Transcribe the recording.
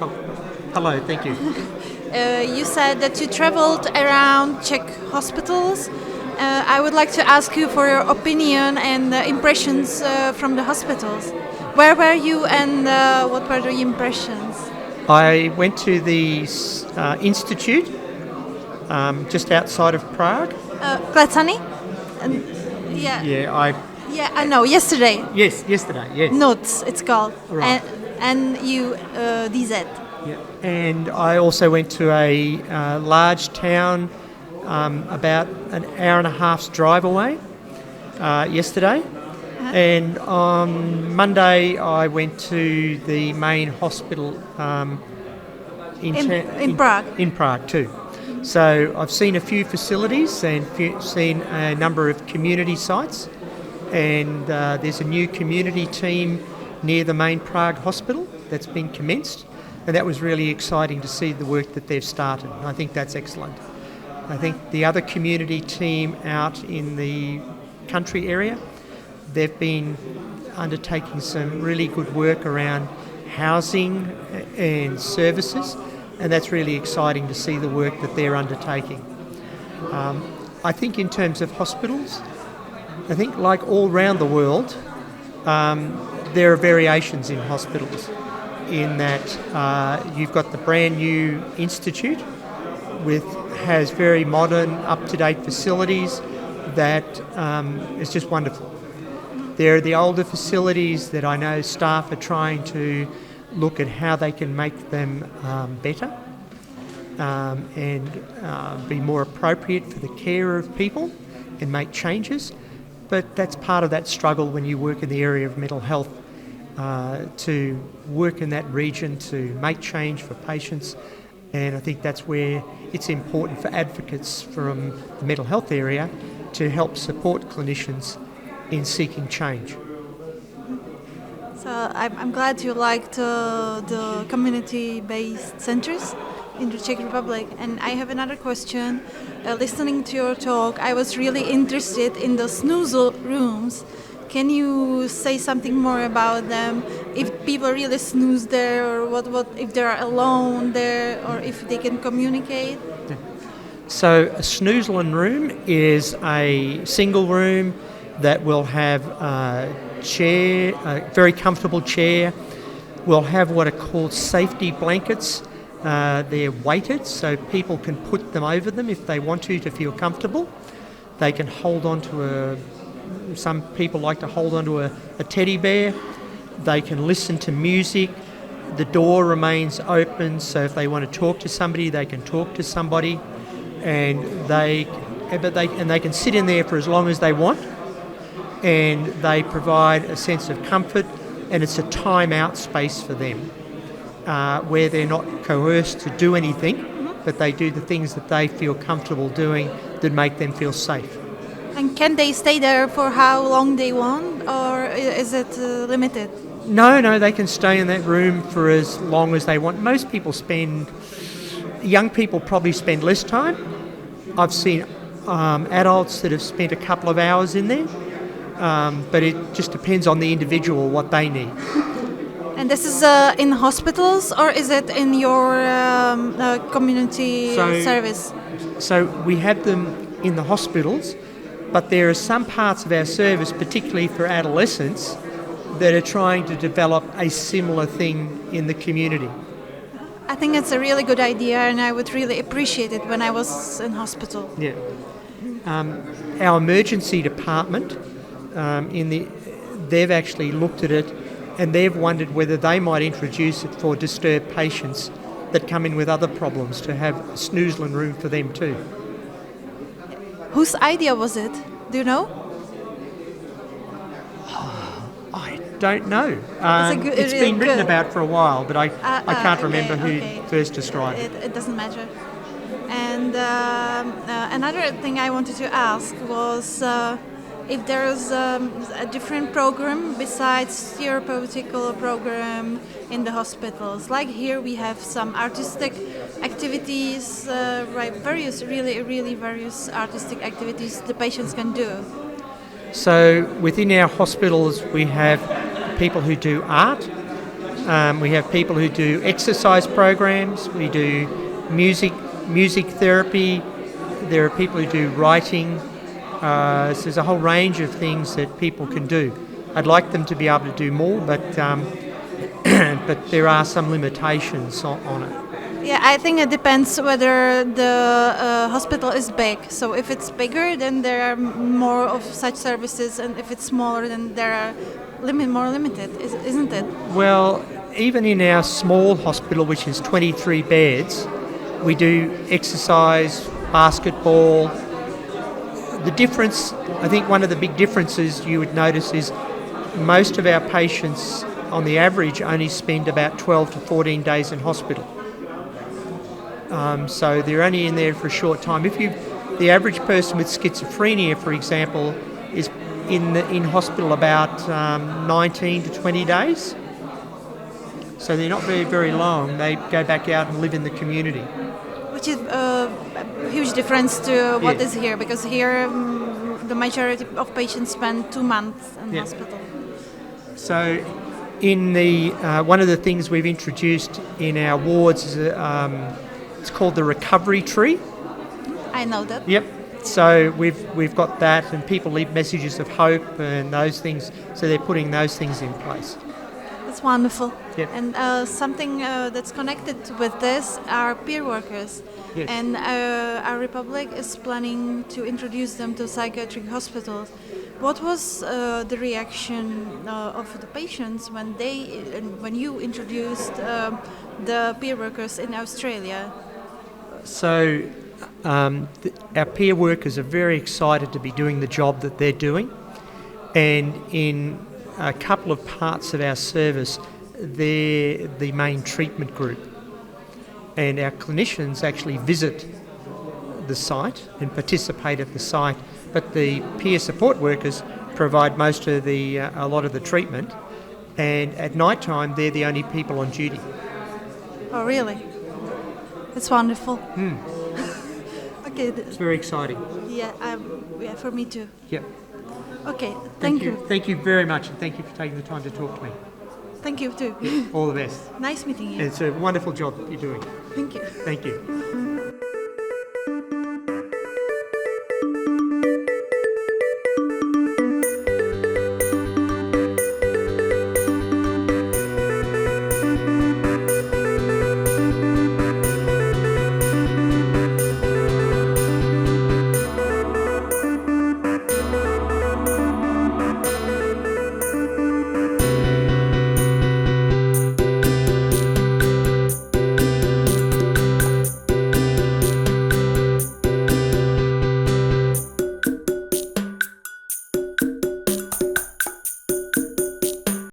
Oh, hello, thank you. You said that you traveled around Czech hospitals. I would like to ask you for your opinion and impressions from the hospitals. Where were you and what were the impressions? I went to the institute just outside of Prague. Klecany? Yeah, Yeah, I know, yesterday. Yes, yesterday, yes. Notes, it's called. Right. And you, DZ. Yeah. And I also went to a large town about an hour and a half's drive away yesterday. And on Monday I went to the main hospital in Prague. In Prague too. So I've seen a few facilities and seen a number of community sites. And there's a new community team near the main Prague hospital that's been commenced. And that was really exciting to see the work that they've started. I think that's excellent. I think the other community team out in the country area, they've been undertaking some really good work around housing and services, and that's really exciting to see the work that they're undertaking. I think in terms of hospitals, I think like all around the world, there are variations in hospitals in that you've got the brand new institute has very modern, up-to-date facilities that is just wonderful. There are the older facilities that I know staff are trying to look at how they can make them better and be more appropriate for the care of people and make changes. But that's part of that struggle when you work in the area of mental health, to work in that region, to make change for patients. And I think that's where it's important for advocates from the mental health area to help support clinicians in seeking change. So I'm glad you liked the community-based centers in the Czech Republic. And I have another question. Listening to your talk, I was really interested in the snooze rooms. Can you say something more about them? If people really snooze there, or what if they're alone there, or if they can communicate? Yeah. So a snoozeland room is a single room that will have a chair, a very comfortable chair. We'll have what are called safety blankets. They're weighted, so people can put them over them if they want to feel comfortable. They can hold on to some people like to hold on to a teddy bear. They can listen to music. The door remains open, so if they want to talk to somebody, they can talk to somebody. And they can sit in there for as long as they want. And they provide a sense of comfort, and it's a time-out space for them, where they're not coerced to do anything, but they do the things that they feel comfortable doing that make them feel safe. And can they stay there for how long they want, or is it limited? No, they can stay in that room for as long as they want. Most people young people probably spend less time. I've seen adults that have spent a couple of hours in there, but it just depends on the individual, what they need. And this is in hospitals, or is it in your community service? So we have them in the hospitals, but there are some parts of our service, particularly for adolescents, that are trying to develop a similar thing in the community. I think it's a really good idea, and I would really appreciate it when I was in hospital. Yeah. Our emergency department, they've actually looked at it, and they've wondered whether they might introduce it for disturbed patients that come in with other problems, to have a snoozeland room for them too. Whose idea was it? Do you know? I don't know. It's really been written good about for a while, but I can't remember who first described it. It doesn't matter. And another thing I wanted to ask was if there's a different program besides therapeutical program in the hospitals. Like here we have some artistic activities, various artistic activities the patients can do. So within our hospitals we have people who do art, We have people who do exercise programs. We do music therapy. There are people who do writing. So there's a whole range of things that people can do. I'd like them to be able to do more, but but there are some limitations on it. Yeah, I think it depends whether the hospital is big. So if it's bigger, then there are more of such services, and if it's smaller, then there are more limited, isn't it? Well, even in our small hospital, which is 23 beds, we do exercise, basketball. The difference, I think one of the big differences you would notice is most of our patients, on the average, only spend about 12 to 14 days in hospital. So they're only in there for a short time. The average person with schizophrenia, for example, is in hospital about 19 to 20 days. So they're not very long. They go back out and live in the community. Which is a huge difference to what is here, because here the majority of patients spend 2 months in hospital. So in the one of the things we've introduced in our wards is it's called the recovery tree. I know that. Yep. So we've got that, and people leave messages of hope and those things. So they're putting those things in place. That's wonderful. Yep. And something that's connected with this are peer workers. Yes. And our republic is planning to introduce them to psychiatric hospitals. What was the reaction of the patients when you introduced the peer workers in Australia? So our peer workers are very excited to be doing the job that they're doing, and in a couple of parts of our service, they're the main treatment group, and our clinicians actually visit the site and participate at the site, but the peer support workers provide a lot of the treatment, and at night time they're the only people on duty. Oh, really? That's wonderful. Okay. It's very exciting. Yeah, for me too. Yep. Okay, thank you. Thank you very much, and thank you for taking the time to talk to me. Thank you too. All the best. Nice meeting you. It's a wonderful job that you're doing. Thank you. Thank you.